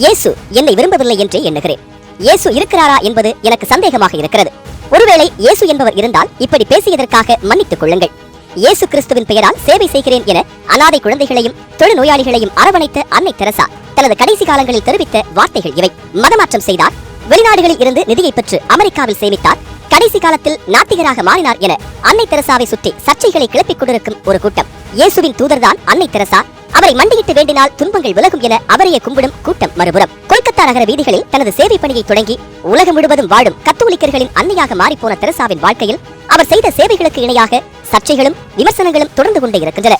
இயேசு என்னை விரும்பவில்லை என்றே எண்ணுகிறேன். இயேசு இருக்கிறாரா என்பது எனக்கு சந்தேகமாக இருக்கிறது. ஒருவேளை இயேசு என்பவர் இருந்தால் இப்படி பேசியதற்காக மன்னித்துக் கொள்ளுங்கள். இயேசு கிறிஸ்துவின் பெயரால் சேவை செய்கிறேன் என அனாதை குழந்தைகளையும் தொழுநோயாளிகளையும் அரவணைத்த அன்னை தெரசா தனது கடைசி காலங்களில் தெரிவித்த வார்த்தைகள் இவை. மதமாற்றம் செய்தார், வெளிநாடுகளில் இருந்து நிதியை பெற்று அமெரிக்காவில் சேமித்தார், கடைசி காலத்தில் நாத்திகராக மாறினார் என அன்னை தெரசாவை சுற்றி சர்ச்சைகளை கிளப்பிக் கொண்டிருக்கும் ஒரு கூட்டம். இயேசுவின் தூதர்தான் அன்னை தெரசா, அவரை மண்டியிட்டு வேண்டினால் துன்பங்கள் விலகும் என அவரையே கும்பிடும் கூட்டம் மறுபுறம். கொல்கத்தா நகர வீதிகளில் தனது சேவை பணியை தொடங்கி உலகம் முழுவதும் வாழும் கத்தோலிக்கர்களின் அன்னையாக மாறிப்போன தெரசாவின் வாழ்க்கையில் அவர் செய்த சேவைகளுக்கு இணையாக சர்ச்சைகளும் விமர்சனங்களும் தொடர்ந்து கொண்டே இருக்கின்றன.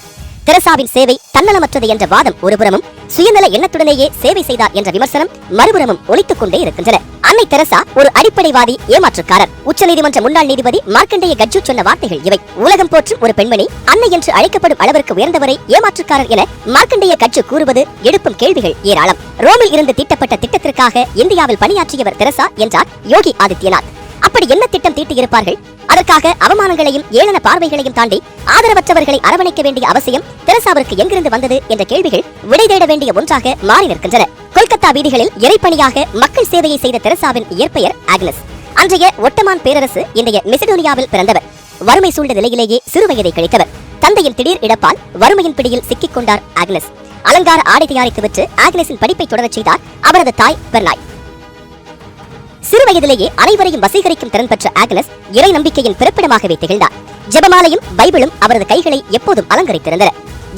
தெரசாவின் சேவை தன்னலமற்றது என்ற வாதம் ஒருபுறமும், சுயநல எண்ணத்துடனேயே சேவை செய்தார் என்ற விமர்சனம் மறுபுறமும் ஒலித்துக் கொண்டே இருக்கின்றன. அன்னை தெரசா ஒரு அடிப்படைவாதி, ஏமாற்றுக்காரர். உச்சநீதிமன்ற முன்னாள் நீதிபதி மார்க்கண்டேய கட்ஜு சொன்ன வார்த்தைகள் இவை. உலகம் போற்றும் ஒரு பெண்மணி அன்னை என்று அழைக்கப்படும் அளவிற்கு உயர்ந்தவரை ஏமாற்றுக்காரர் என மார்க்கண்டேய கட்ஜு கூறுவது எழுப்பும் கேள்விகள் ஏராளம். ரோமில் இருந்து தீட்டப்பட்ட திட்டத்திற்காக இந்தியாவில் பணியாற்றியவர் தெரசா என்றார் யோகி ஆதித்யநாத். அப்படி என்ன திட்டம் தீட்டியிருப்பார்கள்? அதற்காக அவமானங்களையும் ஏளன பார்வைகளையும் தாண்டி ஆதரவற்றவர்களை அரவணைக்க வேண்டிய அவசியம் தெரசாவிற்கு எங்கிருந்து வந்தது என்ற கேள்விகள் விடை தேட வேண்டிய ஒன்றாக மாறி நிற்கின்றன. கொல்கத்தா வீதிகளில் இறைப்பணியாக மக்கள் சேவையை செய்த தெரசாவின் இயற்பெயர் ஆக்னஸ். அன்றைய ஒட்டமான் பேரரசு இன்றைய மெசிடோனியாவில் பிறந்தவர். வறுமை சூழ்ந்த நிலையிலேயே சிறுவயதை கழித்தவர். தந்தையின் திடீர் இழப்பால் வறுமையின் பிடியில் சிக்கிக் கொண்டார் ஆக்னஸ். அலங்கார ஆடை தயாரித்து விட்டு ஆக்னஸின் படிப்பை தொடரச் செய்தார் அவரது தாய் பெர்னாய். சிறு வயதிலேயே அனைவரையும் வசீகரிக்கும் திறன் பெற்ற ஆக்னஸ் இறை நம்பிக்கையின் பிறப்பிடமாகவே திகழ்ந்தார். ஜெபமாலையும் பைபிளும் அவரது கைகளை எப்போதும் அலங்கரித்திருந்தன.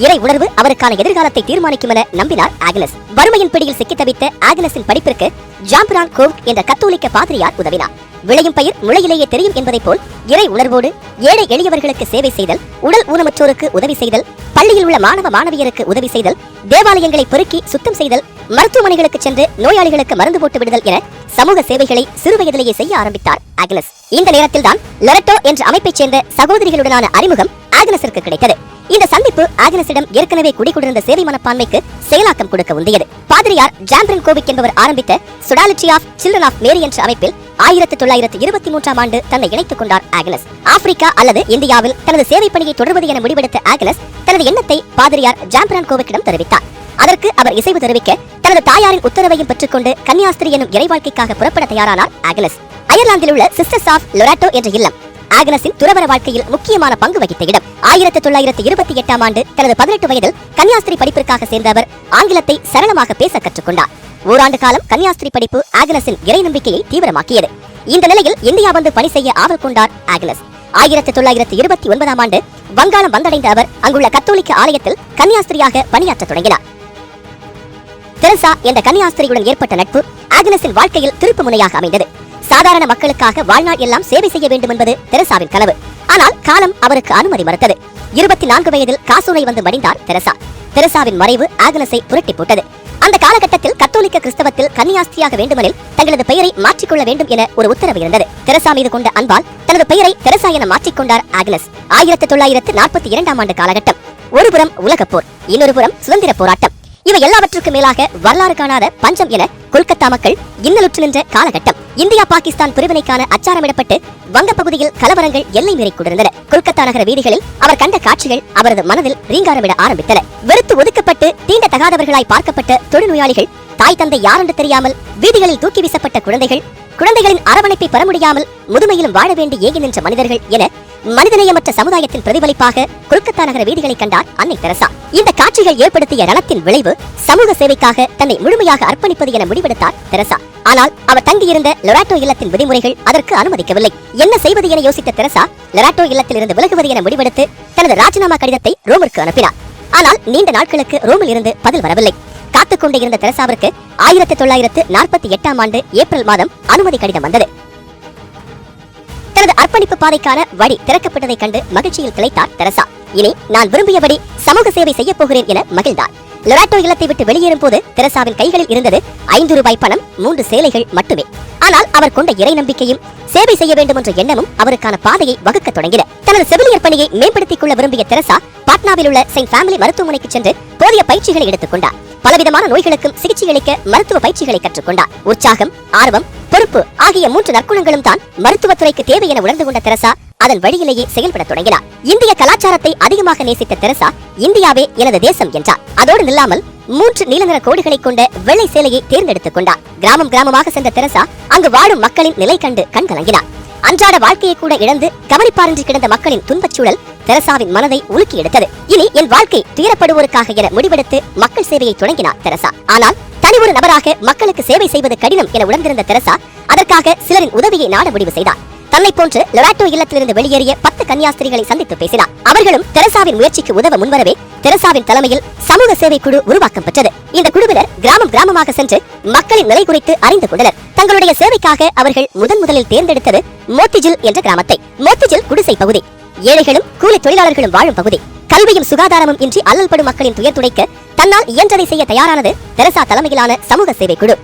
இறை உணர்வு அவருக்கான எதிர்காலத்தை தீர்மானிக்கும் என நம்பினார் ஆக்னஸ். வறுமையின் பிடியில் சிக்கித் தவித்த ஆக்னஸின் படிப்பிற்கு ஜாம்பிரான் கோவ் என்ற கத்தோலிக்க பாதிரியார் உதவினார். விளையும் பயிர் முளையிலேயே தெரியும் என்பதை போல் இறை உணர்வோடு ஏழை எளியவர்களுக்கு சேவை செய்தல், உடல் ஊனமுற்றோருக்கு உதவி செய்தல், பள்ளியில் உள்ள மாணவ மாணவியருக்கு உதவி செய்தல், தேவாலயங்களை பெருக்கி சுத்தம் செய்தல், மருத்துவமனைகளுக்கு சென்று நோயாளிகளுக்கு மருந்து போட்டு விடுதல் என சமூக சேவைகளை சிறுவயதிலேயே செய்ய ஆரம்பித்தார் ஆக்னஸ். இந்த நேரத்தில் தான் லொரெட்டோ என்ற அமைப்பைச் சேர்ந்த சகோதரிகளுடனான அறிமுகம் ஆக்னஸிற்கு கிடைத்தது. இந்த சந்திப்பு ஆக்னஸிடம் ஏற்கனவே குடிகொண்டிருந்த சேவை மனப்பான்மைக்கு செயலாக்கம் கொடுக்க உந்தியது. பாதிரியார் ஜாம்பிரன் கோவிக் என்பவர் ஆரம்பித்த சொடாலிட்டி ஆஃப் சில்ட்ரன் ஆஃப் மேரி என்ற அமைப்பில் 1923 ஆண்டு தன்னை இணைத்துக் கொண்டார் ஆக்னஸ். ஆப்பிரிக்கா அல்லது இந்தியாவில் தனது சேவை பணியை தொடர்வது என முடிவெடுத்த ஆக்னஸ் தனது எண்ணத்தை பாதிரியார் ஜாம்பிரான் கோவிக்கிடம் தெரிவித்தார். அதற்கு அவர் இசைவு தெரிவிக்க தனது தாயாரின் உத்தரவையும் பெற்றுக்கொண்டு கன்னியாஸ்திரி எனும் இறை வாழ்க்கைக்காக புறப்பட தயாரானார் ஆக்னஸ். அயர்லாந்தில் உள்ள சிஸ்டர்ஸ் ஆஃப் லொராட்டோ என்ற இல்லம் ஆக்னஸின் துறவர வாழ்க்கையில் முக்கியமான பங்கு வகித்த இடம். 1928 ஆண்டு தனது 18 வயதில் கன்னியாஸ்திரி படிப்பிற்காக சேர்ந்த அவர் ஆங்கிலத்தை சரளமாக பேச கற்றுக்கொண்டார். ஓராண்டு காலம் கன்னியாஸ்திரி படிப்பு ஆக்னஸின் இறை நம்பிக்கையை தீவிரமாக்கியது. இந்த நிலையில் இந்தியா வந்து பணி செய்ய ஆவல் கொண்டார் ஆக்னஸ். 1929 ஆண்டு வங்காளம் வந்தடைந்த அவர் அங்குள்ள கத்தோலிக்க ஆலயத்தில் கன்னியாஸ்திரியாக பணியாற்ற தொடங்கினார். தெரசா என்ற கன்னியாஸ்திரியுடன் ஏற்பட்ட நட்பு ஆக்னஸின் வாழ்க்கையில் திருப்பு முனையாக அமைந்தது. சாதாரண மக்களுக்காக வாழ்நாள் எல்லாம் சேவை செய்ய வேண்டும் என்பது தெரசாவின் கனவு. ஆனால் காலம் அவருக்கு அனுமதி மறுத்தது. 24 வயதில் காசோலை வந்து மடிந்தார் தெரசா. தெரசாவின் மறைவு ஆக்னஸை புரட்டி போட்டது. அந்த காலகட்டத்தில் கத்தோலிக்க கிறிஸ்தவத்தில் கன்னியாஸ்திரியாக வேண்டுமெனில் தங்களது பெயரை மாற்றிக்கொள்ள வேண்டும் என ஒரு உத்தரவு இருந்தது. தெரசா மீது கொண்ட அன்பால் தனது பெயரை தெரசா என மாற்றிக்கொண்டார் ஆக்னஸ். 1942 ஆண்டு காலகட்டம். ஒருபுறம் உலகப் போர், இன்னொரு புறம் சுதந்திர போராட்டம். இவை எல்லாவற்றுக்கும் மேலாக வரலாறு காணாத பஞ்சம் என கொல்கத்தா மக்கள் இன்னலுற்று நின்ற காலகட்டம். இந்தியா பாகிஸ்தான் பிரிவினைக்கான அச்சாரமிடப்பட்டு வங்க பகுதியில் கலவரங்கள் எல்லை மீறிக் கொண்டிருந்தன. கொல்கத்தா நகர வீதிகளில் அவர் கண்ட காட்சிகள் அவரது மனதில் ரீங்காரமிட ஆரம்பித்தன. வெறுத்து ஒதுக்கப்பட்டு தீண்ட தகாதவர்களாய் பார்க்கப்பட்ட தொழுநோயாளிகள், தாய் தந்தை யாரென்று தெரியாமல் வீதிகளில் தூக்கி வீசப்பட்ட குழந்தைகள், குழந்தைகளின் அரவணைப்பை பெற முடியாமல் முதுமையிலும் வாழ வேண்டி ஏங்கி நின்ற மனிதர்கள் என மனிதநேயமற்ற சமுதாயத்தின் பிரதிபலிப்பாக கொல்கத்தா நகர வீதிகளை கண்டார் அன்னை தெரசா. இந்த காட்சிகள் ஏற்படுத்திய ரணத்தின் விளைவு சமூக சேவைக்காக தன்னை முழுமையாக அர்ப்பணிப்பது என முடிவெடுத்தார் தெரசா. ஆனால் அவர் தங்கியிருந்த லொராட்டோ இல்லத்தின் விதிமுறைகள் அதற்கு அனுமதிக்கவில்லை. என்ன செய்வது என யோசித்த தெரசா லொராட்டோ இல்லத்தில் இருந்து விலகுவது என முடிவெடுத்து தனது ராஜினாமா கடிதத்தை ரோமிற்கு அனுப்பினார். ஆனால் நீண்ட நாட்களுக்கு ரோமில் இருந்து பதில் வரவில்லை. காத்துக்கொண்டே இருந்த தெரசாவிற்கு 1948 ஆண்டு ஏப்ரல் மாதம் அனுமதி கடிதம் வந்தது. தனது அர்ப்பணிப்பு பாதைக்கான வழி திறக்கப்பட்டதை கண்டு மகிழ்ச்சியில் திளைத்தார் தெரசா. இனி நான் விரும்பியபடி சமூக சேவை செய்ய போகிறேன் என மகிழ்ந்தார். லொராட்டோ இல்லத்தை விட்டு வெளியேறும் போது தெரசாவின் கைகளில் இருந்தது 5 ரூபாய் பணம், 3 சேலைகள் மட்டுமே. ஆனால் அவர் கொண்ட இறை நம்பிக்கையும் சேவை செய்ய வேண்டும் என்ற எண்ணமும் அவருக்கான பாதையை வகுக்க தொடங்கின. தனது செவிலியர் பணியை மேம்படுத்திக் கொள்ள விரும்பிய தெரசா பாட்னாவில் உள்ள செயின்ட் ஃபேமிலி மருத்துவமனைக்கு சென்று போதிய பயிற்சிகளை எடுத்துக் கொண்டார். பலவிதமான நோய்களுக்கும் சிகிச்சை அளிக்க மருத்துவ பயிற்சிகளை கற்றுக்கொண்டார். உற்சாகம், ஆர்வம், பொறுப்பு ஆகிய 3 நற்குணங்களும் தான் மருத்துவத்துறைக்கு தேவை என உணர்ந்து கொண்ட தெரசா அதன் வழியிலேயே செயல்பட தொடங்கினார். இந்திய கலாச்சாரத்தை அதிகமாக நேசித்த தெரசா இந்தியாவே எனது தேசம் என்றார். அதோடு நில்லாமல் 3 நீல நிற கோடுகளை கொண்ட வெள்ளை சேலையை தேர்ந்தெடுத்துக் கொண்டார். கிராமம் கிராமமாக சென்ற தெரசா அங்கு வாழும் மக்களின் நிலை கண்டு கண்கலங்கினார். அன்றாட வாழ்க்கையை கூட இழந்து கவனிப்பாரின்றி கிடந்த மக்களின் துன்பச் சூழல் தெரசாவின் மனதை உலுக்கி எடுத்தது. இனி என் வாழ்க்கை துயரப்படுவோருக்காக என முடிவெடுத்து மக்கள் சேவையை தொடங்கினார் தெரசா. ஆனால் தனி ஒரு நபராக மக்களுக்கு சேவை செய்வது கடினம் என உணர்ந்திருந்த தெரசா அதற்காக சிலரின் உதவியை நாட முடிவு செய்தார். தன்னை போன்று லொராட்டோ இல்லத்திலிருந்து வெளியேறிய 10 கன்னியாஸ்திரிகளை சந்தித்து பேசினார். அவர்களும் தெரசாவின் முயற்சிக்கு உதவ முன்வரவே தெரசாவின் தலைமையில் சமூக சேவை குழு உருவாக்கம் பெற்றது. இந்த குழுவினர் கிராமம் கிராமமாக சென்று மக்களின் நிலை குறித்து அறிந்து கொண்டனர். தங்களுடைய சேவைக்காக அவர்கள் முதலில் தேர்ந்தெடுத்தது மோத்திஜில் என்ற கிராமத்தை. மோத்திஜில் குடிசை பகுதி, ஏழைகளும் கூலி தொழிலாளர்களும் வாழும் பகுதி. கல்வியும் சுகாதாரமும் இன்றி அல்லல்படும் மக்களின் துயர் துடைக்க தன்னால் இயன்றதை செய்ய தயாரானது தெரசா தலைமையிலான சமூக சேவை குழு.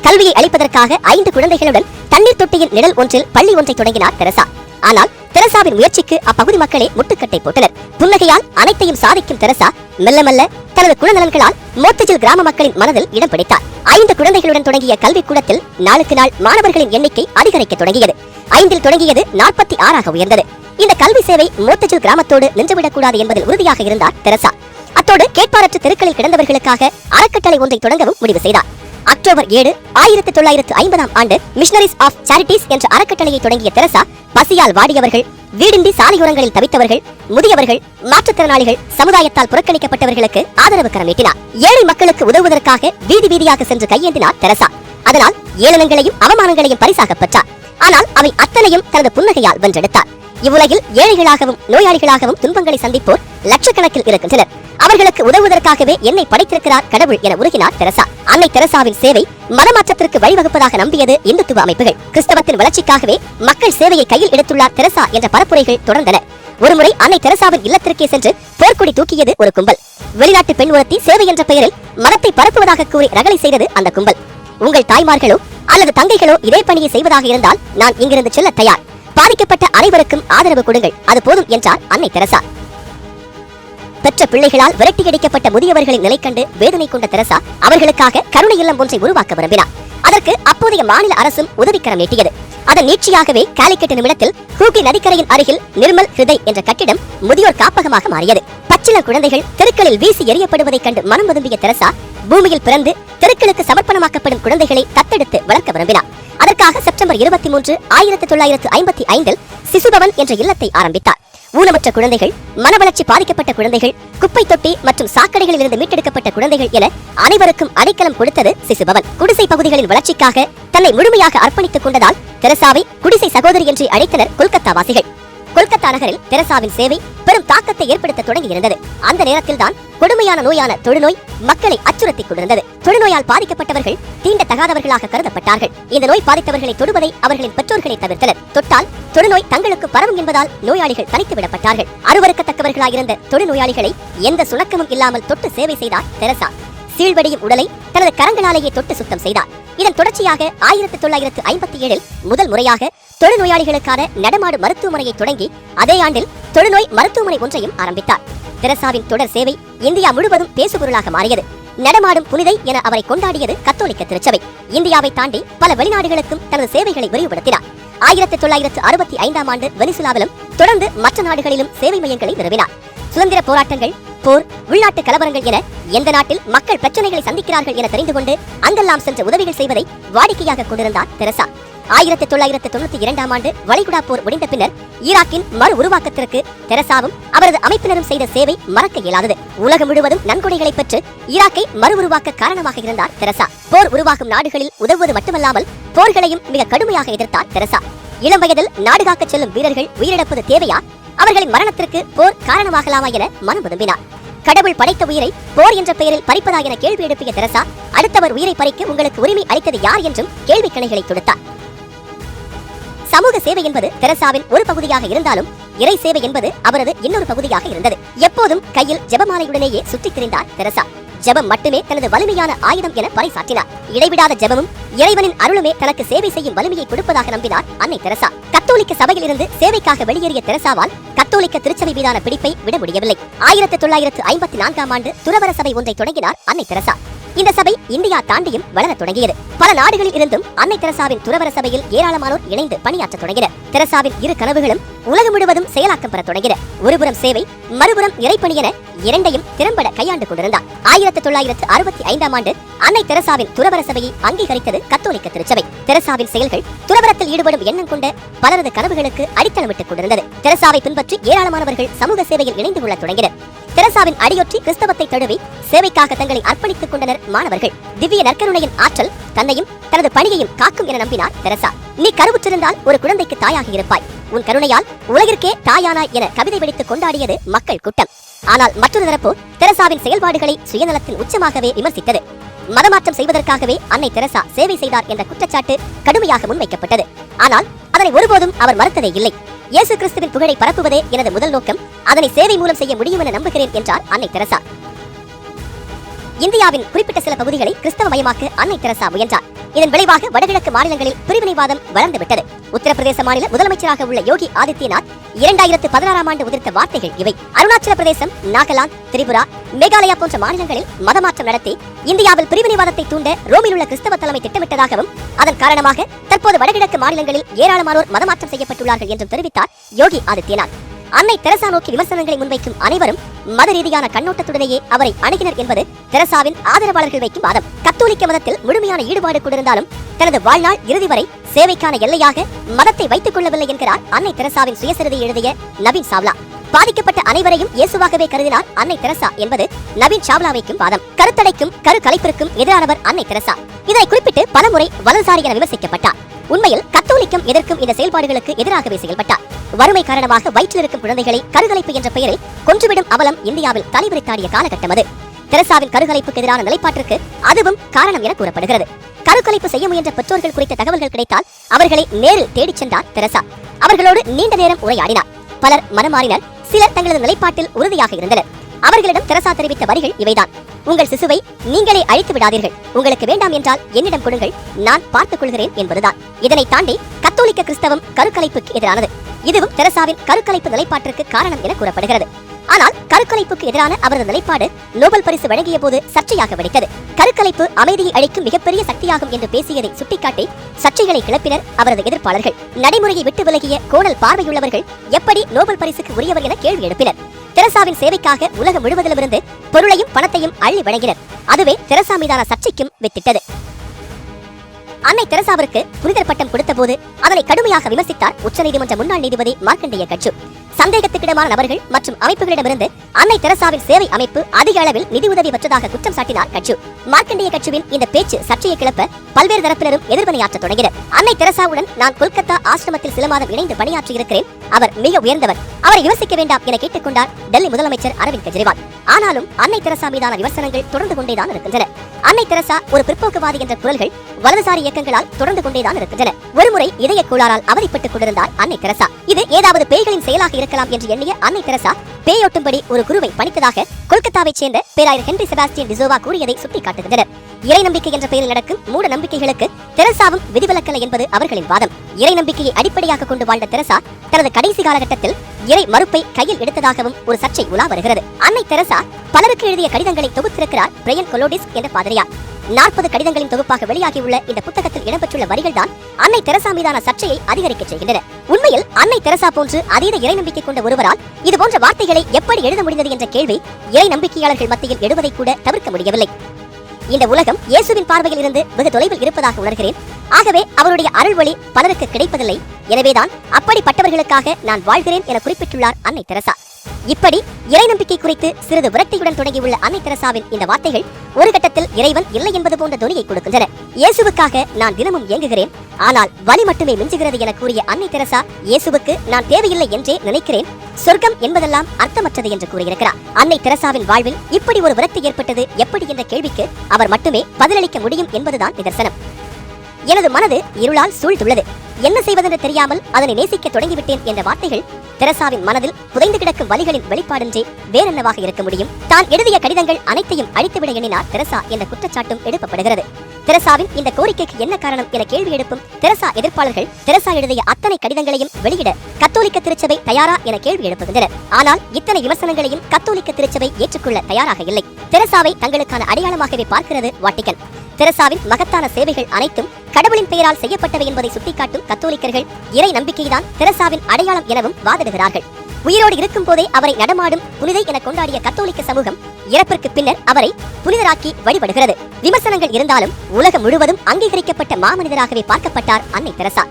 கல்வியை அளிப்பதற்காக 5 குழந்தைகளுடன் தண்ணீர் தொட்டியின் நிழல் ஒன்றில் பள்ளி ஒன்றை தொடங்கினார் தெரசா. ஆனால் தெரசாவின் முயற்சிக்கு அப்பகுதி மக்களே முட்டுக்கட்டை போட்டனர். புன்னகையால் அனைத்தையும் சாதிக்கும் தெரசா மெல்ல மெல்ல தனது குணநலன்களால் மோத்திஜில் கிராம மக்களின் மனதில் இடம் பிடித்தார். 5 குழந்தைகளுடன் தொடங்கிய கல்விக்கூடத்தில் நாளுக்கு நாள் மாணவர்களின் எண்ணிக்கை அதிகரிக்க தொடங்கியது. 5இல் தொடங்கியது 46ஆக உயர்ந்தது. இந்த கல்வி சேவை மோத்திஜில் கிராமத்தோடு நின்றுவிடக் கூடாது என்பதில் உறுதியாக இருந்தார் தெரசா. அத்தோடு கேட்பாரற்ற தெருக்களில் கிடந்தவர்களுக்காக அறக்கட்டளை ஒன்றை தொடங்கவும் முடிவு செய்தார். அக்டோபர் 7, 1950ஆம் ஆண்டு மிஷனரிஸ் ஆஃப் சாரிட்டிஸ் என்ற அறக்கட்டளையை தொடங்கிய தெரசா பசியால் வாடியவர்கள், வீடின்றி சாலையோரங்களில் தவித்தவர்கள், முதியவர்கள், மாற்றுத்திறனாளிகள், சமுதாயத்தால் புறக்கணிக்கப்பட்டவர்களுக்கு ஆதரவு கரம் நீட்டினார். ஏழை மக்களுக்கு உதவுவதற்காக வீதி வீதியாக சென்று கையேந்தினார் தெரசா. அதனால் ஏளனங்களையும் அவமானங்களையும் பரிசாக பெற்றார். ஆனால் அவை அத்தனையும் தனது புன்னகையால் வென்றெடுத்தார். இவ்வுலகில் ஏழைகளாகவும் நோயாளிகளாகவும் துன்பங்களை சந்திப்போர் லட்சக்கணக்கில் இருக்கின்றனர். அவர்களுக்கு உதவுவதற்காகவே என்னை படைத்திருக்கிறார் கடவுள் என உருகினார் தெரசா. அன்னை தெரசாவின் சேவை மதமாற்றத்திற்கு வழிவகுப்பதாக நம்பியது இந்துத்துவ அமைப்புகள். கிறிஸ்தவத்தின் வளர்ச்சிக்காகவே மக்கள் சேவையை கையில் எடுத்துள்ளார் தெரசா என்ற பரப்புரைகள் தொடர்ந்தன. ஒருமுறை அன்னை தெரசாவின் இல்லத்திற்கே சென்று போர்க்கொடி தூக்கியது ஒரு கும்பல். வெளிநாட்டு பெண் ஒருத்தி சேவை என்ற பெயரில் மதத்தை பரப்புவதாக கூறி ரகளை செய்தது அந்த கும்பல். உங்கள் தாய்மார்களோ அல்லது தங்கைகளோ இதே பணியை செய்வதாக இருந்தால் நான் இங்கிருந்து செல்ல தயார். பாதிக்கப்பட்ட அனைவருக்கும் ஆதரவு கொடுங்கள், அது போதும் என்றார் அன்னை தெரசா. பெற்ற பிள்ளைகளால் விரட்டியடிக்கப்பட்ட முதியவர்களின் நிலை கண்டு வேதனை கொண்ட தெரசா அவர்களுக்காக கருணை இல்லம் ஒன்றை உருவாக்க விரும்பினார். அதற்கு அப்போதைய மாநில அரசும் உதவிக்கரம் நீட்டியது. அதன் நீட்சியாகவே காலிக்கட் நிமிடத்தில் ஹூக்ளி நதிக்கரையின் அருகில் நிர்மல் ஹிருதய் என்ற கட்டிடம் முதியோர் காப்பகமாக மாறியது. பச்சிள குழந்தைகள் தெருக்களில் வீசி எறியப்படுவதைக் கண்டு மனம் விரும்பிய தெரசா பூமியில் பிறந்து தெருக்களுக்கு சமர்ப்பணமாக்கப்படும் குழந்தைகளை தத்தெடுத்து வளர்க்க விரும்பினார். அதற்காக செப்டம்பர் 23, 1955இல் சிசுபவன் என்ற இல்லத்தை ஆரம்பித்தார். ஊனமற்ற குழந்தைகள், மனவளர்ச்சி பாதிக்கப்பட்ட குழந்தைகள், குப்பை தொட்டி மற்றும் சாக்கடைகளில் இருந்து மீட்டெடுக்கப்பட்ட குழந்தைகள் என அனைவருக்கும் அடைக்கலம் கொடுத்தது சிசுபவன். குடிசை பகுதிகளின் வளர்ச்சிக்காக தன்னை முழுமையாக அர்ப்பணித்துக் கொண்டதால் தெரசாவை குடிசை சகோதரி என்று அழைத்தனர் கொல்கத்தா வாசிகள். கொல்கத்தா நகரில் தெரசாவின் சேவை பெரும் தாக்கத்தை ஏற்படுத்த தொடங்கியிருந்தது. அந்த நேரத்தில் தான் கொடுமையான நோயான தொழுநோய் மக்களை அச்சுறுத்திக் கொண்டிருந்தது. தொழுநோயால் பாதிக்கப்பட்டவர்கள் தீண்டத்தகாதவர்களாக கருதப்பட்டார்கள். இந்த நோய் பாதித்தவர்களை தொடுவதை அவர்களின் பெற்றோர்களை தவிர்த்தனர். தொட்டால் தொழுநோய் தங்களுக்கு பரவும் என்பதால் நோயாளிகள் தனித்து விடப்பட்டார்கள். அருவருக்கத்தக்கவர்களாயிருந்த தொழுநோயாளிகளை எந்த சுணக்கமும் இல்லாமல் தொட்டு சேவை செய்தார் தெரசா. சீழ்வடியும் உடலை தனது கரங்களாலேயே தொட்டு சுத்தம் செய்தார். இதன் தொடர்ச்சியாக 1957இல் முதல் முறையாக தொழுநோயாளிகளுக்கான நடமாடும் மருத்துவமனையை தொடங்கி அதே ஆண்டில் தொழுநோய் மருத்துவமனை ஒன்றையும் ஆரம்பித்தார். தெரசாவின் தொடர் சேவை இந்தியா முழுவதும் பேசுபொருளாக மாறியது. நடமாடும் புனிதை என அவரை கொண்டாடியது கத்தோலிக்க திருச்சபை. இந்தியாவை தாண்டி பல வெளிநாடுகளுக்கும் தனது சேவைகளை விரிவுபடுத்தினார். 1965ஆம் ஆண்டு வெனிசுலாவிலும் தொடர்ந்து மற்ற நாடுகளிலும் சேவை மையங்களை நிறுவினார். சுதந்திர போராட்டங்கள், போர், உள்நாட்டு கலவரங்கள் என எந்த நாட்டில் மக்கள் பிரச்சனைகளை சந்திக்கிறார்கள் என தெரிந்து கொண்டு அங்கெல்லாம் சென்று உதவிகள் செய்வதை வாடிக்கையாக கொண்டிருந்தார் தெரசா. 1992ஆம் ஆண்டு வளைகுடா போர் முடிந்த பின்னர் ஈராக்கின் மறு உருவாக்கத்திற்கு தெரசாவும் அவரது அமைப்பினரும் செய்த சேவை மறக்க இயலாதது. உலகம் முழுவதும் நன்கொடைகளை பெற்று ஈராக்கை மறு உருவாக்க காரணமாக இருந்தார் தெரசா. போர் உருவாகும் நாடுகளில் உதவுவது மட்டுமல்லாமல் போர்களையும் மிக கடுமையாக எதிர்த்தார் தெரசா. இளம் வயதில் நாடுகாக்க செல்லும் வீரர்கள் உயிரிழப்பது தேவையா? அவர்களின் மரணத்திற்கு போர் காரணமாகலாமா என மனம் விரும்பினார். கடவுள் படைத்த உயிரை போர் என்ற பெயரில் பறிப்பதா என கேள்வி எழுப்பிய தெரசா அடுத்தவர் உயிரை பறிக்க உங்களுக்கு உரிமை அளித்தது யார் என்றும் கேள்வி கணைகளை தொடுத்தார். சமூக சேவை என்பது தெரசாவின் ஒரு பகுதியாக இருந்தாலும் இறை சேவை என்பது அவரது இன்னொரு பகுதியாக இருந்தது. எப்போதும் கையில் ஜெபமாலையுடனேயே சுற்றித் திரிந்தார் தெரசா. ஜெபம் மட்டுமே தனது வலிமையான ஆயுதம் என பறைசாற்றினார். இடைவிடாத ஜெபமும் இறைவனின் அருளுமே தனக்கு சேவை செய்யும் வலிமையை கொடுப்பதாக நம்பினார் அன்னை தெரசா. கத்தோலிக்க சபையில் இருந்து சேவைக்காக வெளியேறிய தெரசாவால் கத்தோலிக்க திருச்சபை மீதான பிடிப்பை விட முடியவில்லை. 1954ஆம் ஆண்டு துறவர சபை ஒன்றை தொடங்கினார் அன்னை தெரசா. இந்த சபை இந்தியா தாண்டியும் வளரத் தொடங்கியது. பல நாடுகளில் இருந்தும் அன்னை தெரசாவின் துறவற சபையில் ஏராளமானோர் இணைந்து பணியாற்ற தொடங்கினர். தெரசாவின் இரு கனவுகளும் உலகம் முழுவதும் செயலாக்கம் பெற தொடங்கின. ஒருபுறம் சேவை, மறுபுறம் இறைப்பணி என இரண்டையும் திறம்பட கையாண்டு கொண்டிருந்தார். 1965ஆம் ஆண்டு அன்னை தெரசாவின் துறவற சபையை அங்கீகரித்தது கத்தோலிக்க திருச்சபை. தெரசாவின் செயல்கள் துறவரத்தில் ஈடுபடும் எண்ணம் கொண்ட பலரது கனவுகளுக்கு அடித்தளமிட்டுக் கொண்டிருந்தது. தெரசாவை பின்பற்றி ஏராளமானவர்கள் சமூக சேவையில் இணைந்து கொள்ள தொடங்கினர். தெரசாவின் அடியொற்றி கிறிஸ்தவத்தை தழுவி சேவைக்காக தங்களை அர்ப்பணித்துக் கொண்டனர் மாணவர்கள். திவ்ய நற்கருணையின் ஆற்றல் தன்னையும் தனது பணியையும் காக்கும் என நம்பினார் தெரசா. நீ கருவுற்றிருந்தால் ஒரு குழந்தைக்கு தாயாக இருப்பாய், உன் கருணையால் உலகிற்கே தாயானாய் என கவிதை வெடித்து கொண்டாடியது மக்கள் கூட்டம். ஆனால் மற்றொரு தரப்போ தெரசாவின் செயல்பாடுகளை சுயநலத்தின் உச்சமாகவே விமர்சித்தது. மதமாற்றம் செய்வதற்காகவே அன்னை தெரசா சேவை செய்தார் என்ற குற்றச்சாட்டு கடுமையாக முன்வைக்கப்பட்டது. ஆனால் அதனை ஒருபோதும் அவர் மறுத்ததே இல்லை. இயேசு கிறிஸ்துவின் புகழை பரப்புவதே எனது முதல் நோக்கம், அதனை சேவை மூலம் செய்ய முடியும் என நம்புகிறேன் என்றார் அன்னை தெரசா. இந்தியாவின் குறிப்பிட்ட சில பகுதிகளை கிறிஸ்தவ மயமாக்க அன்னை தெரசா முயன்றார். இதன் விளைவாக வடகிழக்கு மாநிலங்களில் பிரிவினைவாதம் வளர்ந்துவிட்டது. உத்தரப்பிரதேச மாநில முதலமைச்சராக உள்ள யோகி ஆதித்யநாத் 2016ஆம் ஆண்டு உதிர்த்த வார்த்தைகள் இவை. அருணாச்சல பிரதேசம், நாகாலாந்து, திரிபுரா, மேகாலயா போன்ற மாநிலங்களில் மதமாற்றம் நடத்தி இந்தியாவில் பிரிவினைவாதத்தை தூண்ட ரோமில் உள்ள கிறிஸ்தவ தலைமை திட்டமிட்டதாகவும், அதன் காரணமாக தற்போது வடகிழக்கு மாநிலங்களில் ஏராளமானோர் மதமாற்றம் செய்யப்பட்டுள்ளார்கள் என்றும் தெரிவித்தார் யோகி ஆதித்யநாத். அன்னை தெரசா நோக்கி விமர்சனங்களை முன்வைக்கும் அனைவரும் மத ரீதியான கண்ணோட்டத்துடனேயே அவரை அணுகினர் என்பது தெரசாவின் ஆதரவாளர்கள் வைக்கும் வாதம். கத்தோலிக்க மதத்தில் முழுமையான ஈடுபாடு கொண்டிருந்தாலும் தனது வாழ்நாள் இறுதி வரை சேவைக்கான எல்லையாக மதத்தை வைத்துக் கொள்ளவில்லை என்கிறார் அன்னை தெரசாவின் சுயசரிதை எழுதிய நவீன் சாவ்லா. பாதிக்கப்பட்ட அனைவரையும் இயேசுவாகவே கருதினார் அன்னை தெரசா என்பது நவீன் சாவ்லா வைக்கும் வாதம். கருத்தடைக்கும் கரு கலைப்பிற்கும் எதிரானவர் அன்னை தெரசா. இதனை குறிப்பிட்டு பலமுறை வலதுசாரி என விமர்சிக்கப்பட்டார். உண்மையில் கத்தோலிக்கம் எதிர்க்கும் இந்த செயல்பாடுகளுக்கு எதிராகவே செயல்பட்டார். வறுமை காரணமாக வயிற்றில் இருக்கும் குழந்தைகளை கருகலைப்பு என்ற பெயரில் கொன்றுவிடும் அவலம் இந்தியாவில் தலைவிரித்தாடிய காலகட்டம் அது. தெரசாவின் கருகலைப்புக்கு எதிரான நிலைப்பாட்டிற்கு அதுவும் காரணம் என கூறப்படுகிறது. கருக்கலைப்பு செய்ய முயன்ற பெற்றோர்கள் குறித்த தகவல்கள் கிடைத்தால் அவர்களை நேரில் தேடிச் சென்றார் தெரசா. அவர்களோடு நீண்ட நேரம் உரையாடினார். பலர் மனமாறினர், சிலர் தங்களது நிலைப்பாட்டில் உறுதியாக இருந்தனர். அவர்களிடம் தெரசா தெரிவித்த வரிகள் இவைதான்: உங்கள் சிசுவை நீங்களே அழித்து விடாதீர்கள், உங்களுக்கு வேண்டாம் என்றால் என்னிடம் கொடுங்கள், நான் பார்த்துக் கொள்கிறேன் என்பதுதான். இதனை தாண்டி கத்தோலிக்க கிறிஸ்தவம் கருக்கலைப்புக்கு எதிரானது. இதுவும் தெரசாவின் கருக்கலைப்பு நிலைப்பாட்டிற்கு காரணம் என கூறப்படுகிறது. ஆனால் கருக்கலைப்புக்கு எதிரான அவரது நிலைப்பாடு நோபல் பரிசு வழங்கிய போது சர்ச்சையாக வெடித்தது. கருக்கலைப்பு அமைதியை அளிக்கும் மிகப்பெரிய சக்தியாகும் என்று பேசியதை சுட்டிக்காட்டி சர்ச்சைகளை கிளப்பினர் அவரது எதிர்ப்பாளர்கள். நடைமுறையை விட்டு விலகிய கோணல் பார்வையுள்ளவர்கள் எப்படி நோபல் பரிசுக்கு உரியவர் என கேள்வி எழுப்பினர். தெரசாவின் சேவைக்காக உலகம் முழுவதிலிருந்து பொருளையும் பணத்தையும் அள்ளி வழங்கினர். அதுவே தெரசா மீதான சர்ச்சைக்கும் வித்திட்டது. அன்னை தெரசாவிற்கு புனிதர் பட்டம் கொடுத்த போது அதனை கடுமையாக விமர்சித்தார் உச்சநீதிமன்ற முன்னாள் நீதிபதி மார்க்கண்டேய கட்சு. சந்தேகத்துக்கிடமான நபர்கள் மற்றும் அமைப்புகளிடமிருந்து அன்னை தெரசாவின் சேவை அமைப்பு அதிக அளவில் நிதி உதவி பெற்றதாக குற்றம் சாட்டினார் கட்சு. மார்க்கண்டேய கட்சுவின் இந்த பேச்சு சர்ச்சையை கிளப்ப பல்வேறு தரப்பினரும் எதிர்வினையாற்ற தொடங்கினர். அன்னை தெரசாவுடன் நான் கொல்கத்தா ஆசிரமத்தில் சில மாதம் இணைந்து பணியாற்றி இருக்கிறேன், அவர் மிக உயர்ந்தவர், அவரை விமர்சிக்க வேண்டாம் என கேட்டுக்கொண்டார் டெல்லி முதலமைச்சர் அரவிந்த் கெஜ்ரிவால். ஆனாலும் அன்னை தெரசா மீதான விமர்சனங்கள் தொடர்ந்து கொண்டேதான் இருக்கின்றன. அன்னை தெரசா ஒரு பிற்போக்குவாதி என்ற குரல்கள் வலதுசாரி இயக்கங்களால் தொடர்ந்து கொண்டேதான் இருக்கின்றன. ஒருமுறை இதய கோளாறால் அவதிப்பட்டுக் கொண்டிருந்தார் அன்னை தெரசா. இது ஏதாவது பேய்களின் செயலாக இருக்கலாம் என்று எண்ணிய அன்னை தெரசா பேயோட்டும்படி ஒரு குருவை பணித்ததாக கொல்கத்தாவைச் சேர்ந்த பேராயர் ஹென்றி செபாஸ்டியன் டிசோவா கூறியதை சுட்டிக்காட்டுகின்றனர். இறை நம்பிக்கை என்ற பெயரில் நடக்கும் மூட நம்பிக்கைகளுக்கு தெரசாவும் விதிவிலக்கல்ல என்பது அவர்களின் வாதம். இறை நம்பிக்கையை அடிப்படையாக கொண்டு வாழ்ந்த தெரசா தனது கடைசி காலகட்டத்தில் இறை மறுப்பை கையில் எடுத்ததாகவும் ஒரு சர்ச்சை உலா வருகிறது. அன்னை தெரசா பலருக்கு எழுதிய கடிதங்களை தொகுத்திருக்கிறார் பிரையன் கொலோடிஸ் என்ற பாதிரியார். 40 கடிதங்களின் தொகுப்பாக வெளியாகியுள்ள இந்த புத்தகத்தில் இடம்பெற்றுள்ள வரிகள் தான் அன்னை தெரசா மீதான சர்ச்சையை அதிகரிக்க செய்கின்றன. உண்மையில் அன்னை தெரசா போன்று அதீத இறை நம்பிக்கை கொண்ட ஒருவரால் இதுபோன்ற வார்த்தைகளை எப்படி எழுத முடிந்தது என்ற கேள்வி இறை நம்பிக்கையாளர்கள் மத்தியில் எழுவதை கூட தவிர்க்க முடியவில்லை. இந்த உலகம் இயேசுவின் பார்வையில் இருந்து வெகு தொலைவில் இருப்பதாக உணர்கிறேன். ஆகவே அவருடைய அருள் ஒளி பலருக்கு கிடைப்பதில்லை. எனவேதான் அப்படிப்பட்டவர்களுக்காக நான் வாழ்கிறேன் என குறிப்பிட்டுள்ளார் அன்னை தெரசா. இப்படி இறை நம்பிக்கை குறித்து சிறிது விரக்தியுடன் தொடங்கியுள்ள அன்னை தெரசாவின் இந்த வார்த்தைகள் ஒரு கட்டத்தில் இறைவன் இல்லை என்பது போன்ற தொனியை கொடுக்கின்றன. இயேசுவுக்காக நான் தினமும் இயங்குகிறேன், ஆனால் வலி மட்டுமே மிஞ்சுகிறது என கூறிய அன்னை தெரசா இயேசுவுக்கு நான் தேவையில்லை என்றே நினைக்கிறேன், சொர்க்கம் என்பதெல்லாம் அர்த்தமற்றது என்று கூறியிருக்கிறார். அன்னை தெரசாவின் வாழ்வில் இப்படி ஒரு விரக்தி ஏற்பட்டது எப்படி என்ற கேள்விக்கு அவர் மட்டுமே பதிலளிக்க முடியும் என்பதுதான் நிதர்சனம். எனது மனது இருளால் சூழ்ந்துள்ளது, என்ன செய்வதென்று தெரியாமல் அதனை நேசிக்க தொடங்கிவிட்டேன் என்ற வார்த்தைகள் தெரசாவின் மனதில் புதைந்து கிடக்கும் வலிகளின் வெளிப்பாடென்றே வேறென்னவாக இருக்க முடியும். தான் எழுதிய கடிதங்கள் அனைத்தையும் அழித்துவிட எண்ணினார் தெரசா என்ற குற்றச்சாட்டும் எழுப்பப்படுகிறது. தெரசாவின் இந்த கோரிக்கைக்கு என்ன காரணம் என கேள்வி எழுப்பும் தெரசா எதிர்ப்பாளர்கள் தெரசா எழுதிய அத்தனை கடிதங்களையும் வெளியிட கத்தோலிக்க திருச்சபை தயாரா என கேள்வி எழுப்புகின்றனர். ஆனால் இத்தனை விமர்சனங்களையும் கத்தோலிக்க திருச்சபை ஏற்றுக்கொள்ள தயாராக இல்லை. தெரசாவை தங்களுக்கான அடையாளமாகவே பார்க்கிறது வாட்டிகன். தெரசாவின் மகத்தான சேவைகள் அனைத்தும் கடவுளின் பெயரால் செய்யப்பட்டவை என்பதை சுட்டிக்காட்டும் கத்தோலிக்கர்கள் இறை நம்பிக்கைதான் தெரசாவின் அடையாளம் எனவும் வாதிடுகிறார்கள். உயிரோடு இருக்கும் போதே அவரை நடமாடும் புனிதை என கொண்டாடிய கத்தோலிக்க சமூகம் இறப்பிற்கு பின்னர் அவரை புனிதராக்கி வழிபடுகிறது. விமர்சனங்கள் இருந்தாலும் உலகம் முழுவதும் அங்கீகரிக்கப்பட்ட மாமனிதராகவே பார்க்கப்பட்டார் அன்னை தெரசா.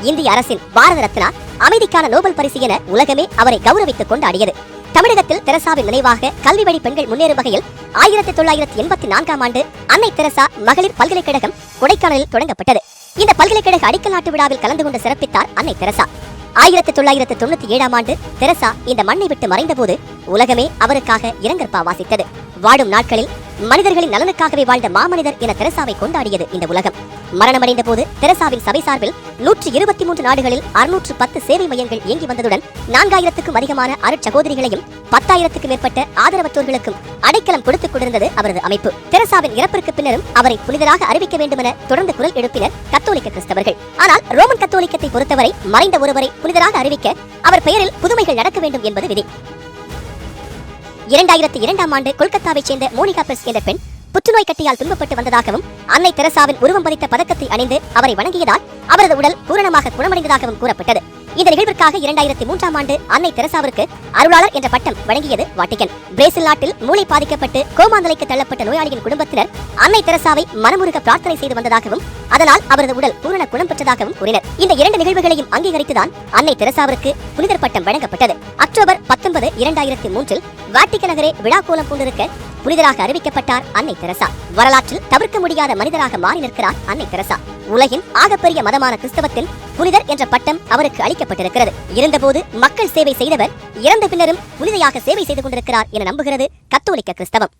இந்திய அரசின் பாரத ரத்னா, அமைதிக்கான நோபல் பரிசு என உலகமே அவரை கௌரவித்துக் கொண்டாடியது. தமிழகத்தில் தெரசாவின் நினைவாக கல்வி வழி பெண்கள் முன்னேறும் வகையில் 1984ஆம் ஆண்டு அன்னை தெரசா மகளிர் பல்கலைக்கழகம் கொடைக்கானலில் தொடங்கப்பட்டது. இந்த பல்கலைக்கழக அடிக்கல் நாட்டு விழாவில் கலந்து கொண்டு சிறப்பித்தார் அன்னை தெரசா. 1997ஆம் ஆண்டு தெரசா இந்த மண்ணை விட்டு மறைந்தபோது உலகமே அவருக்காக இரங்கற்பா வாசித்தது. வாடும் நாட்களில் மனிதர்களின் நலனுக்காகவே வாழ்ந்த மாமனிதர் என தெரசாவை கொண்டாடியது இந்த உலகம். மரணமடைந்த போது தெரசாவின் சபை சார்பில் 123 நாடுகளில் 610 சேவை மையங்கள் இயங்கி வந்ததுடன் 4000க்கும் அதிகமான அருட்சகோதரிகளையும் 10,000க்கும் மேற்பட்ட ஆதரவற்றோர்களுக்கும் அடைக்கலம் கொடுத்துக் கொண்டிருந்தது அவரது அமைப்பு. தெரசாவின் இறப்பிற்கு பின்னரும் அவரை புனிதராக அறிவிக்க வேண்டும் என தொடர்ந்து குரல் எழுப்பினர் கத்தோலிக்க கிறிஸ்தவர்கள். ஆனால் ரோமன் கத்தோலிக்கத்தை பொறுத்தவரை மறைந்த ஒருவரை புனிதராக அறிவிக்க அவர் பெயரில் புதுமைகள் நடக்க வேண்டும் என்பது விதி. 2002ஆம் ஆண்டு கொல்கத்தாவைச் சேர்ந்த மோனிகா பெர்ஸ் என்ற பெண் புற்றுநோய் கட்டியால் துன்பப்பட்டு வந்ததாகவும் அன்னை தெரசாவின் உருவம் பதித்த பதக்கத்தை அணிந்து அவரை வணங்கியதால் அவரது உடல் பூரணமாக குணமடைந்ததாகவும் கூறப்பட்டது. இந்த நிகழ்விற்காக 2003ஆம் ஆண்டு அன்னை தெரசாவிற்கு அருளாளர் என்ற பட்டம் வழங்கியது வாட்டிகன். பிரேசில் நாட்டில் மூளை பாதிக்கப்பட்டு கோமாந்தலைக்கு தள்ளப்பட்ட நோயாளியின் குடும்பத்தினர் அன்னை தெரசாவை மனமுருக பிரார்த்தனை செய்து வந்ததாகவும் அதனால் அவரது உடல் பூரண குணம் பெற்றதாகவும் கூறினர். இந்த இரண்டு நிகழ்வுகளையும் அங்கீகரித்துதான் அன்னை தெரசாவிற்கு புனிதர் பட்டம் வழங்கப்பட்டது. அக்டோபர் 19, 2003இல் வாட்டிகன் நகரே விழா கோலம் பூண்டிருக்க புனிதராக அறிவிக்கப்பட்டார் அன்னை தெரசா. வரலாற்றில் தவிர்க்க முடியாத மனிதராக மாறி நிற்கிறார் அன்னை தெரசா. உலகின் ஆகப்பெரிய மதமான கிறிஸ்தவத்தில் புனிதர் என்ற பட்டம் அவருக்கு அளிக்கப்பட்டிருக்கிறது. இருந்தபோது மக்கள் சேவை செய்தவர் இறந்த பின்னரும் புனிதையாக சேவை செய்து கொண்டிருக்கிறார் என நம்புகிறது கத்தோலிக்க கிறிஸ்தவம்.